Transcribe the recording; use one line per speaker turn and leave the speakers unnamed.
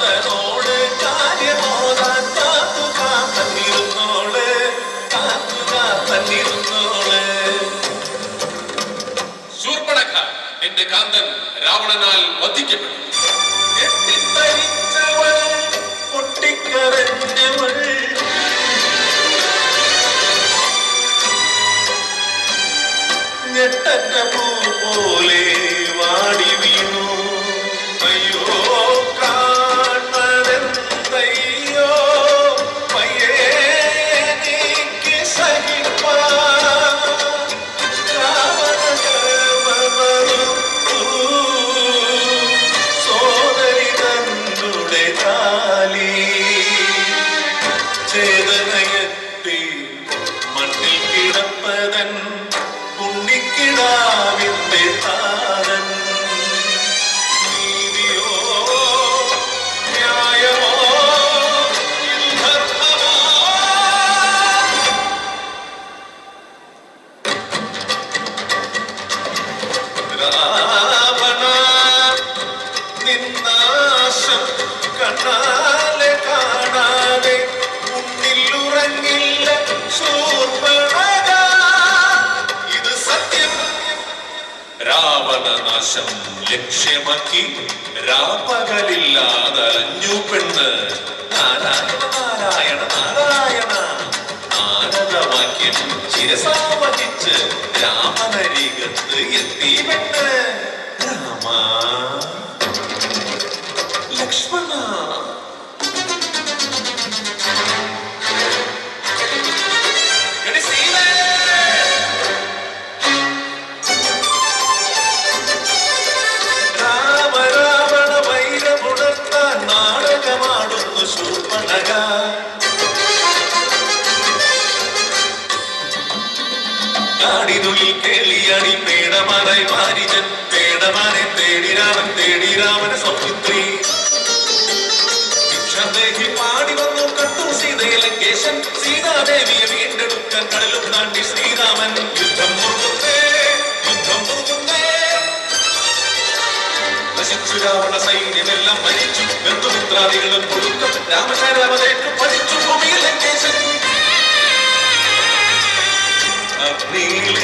രാവണനോട് കാര്യമോതാൻ കാത്തുകാത്തന്നിരുന്നോള്
ശൂർപ്പണഖ എന്റെ കാന്തൻ രാവണനാൽ വധിക്കപ്പെട്ടു.
പൊട്ടിക്കരഞ്ഞവൾ ഞെട്ടറ്റ പൂ പോലെ വാടി വീണു. അയ്യോ കാണതെന്തയ്യോ പയ്യേക്ക് സഹിപ്പാൻ സോദരി തന്നുടെ കാലി ചേതനയത്തി മണ്ണിൽ കിടപ്പതൻ ഉണ്ണിക്കിടാവിന്റെ താരൻ. നീതിയോ ന്യായമോ ഇത് ധർമ്മമോ? രാവണ നിന്നാശം കണ്ണാലെ കാണാതെ ഉറങ്ങില്ല ശൂർപ്പണഖ. ഇത് സത്യം.
രാവണനാശം ലക്ഷ്യമാക്കി രാപ്പകലില്ലാതലഞ്ഞു പെണ്ണ്.
നാരായണ നാരായണ നാരായണ നാരദവാക്യം ശിരസാവഹിച്ച് രാമനരികത്ത് എത്തി പെണ്ണ്. രാമ ലക്ഷ്മണ ശൂർപ്പണഖ. കാടിനുള്ളിൽ കേളിയാടി പേടമാനായി മാരിജൻ പേടമാനെ തേടി രാമന് സൗമിത്രി. ഭിക്ഷാദേഹി പാടി വന്നു കണ്ടു സീതയെ ലങ്കേശൻ. സീതാദേവിയെ വീണ്ടെടുക്കാൻ കടലും താണ്ടി ശ്രീരാമൻ. യുദ്ധം മുറുകുന്നേ നശിച്ചു രാവണ സൈന്യമെല്ലാം മരിച്ചു. ബന്ധുമിത്രാദികളും കൊടുക്കും രാമശരമതേറ്റു പഠിച്ചു ഭൂമിയിൽ ലങ്കേശൻ. അഗ്നിയിൽ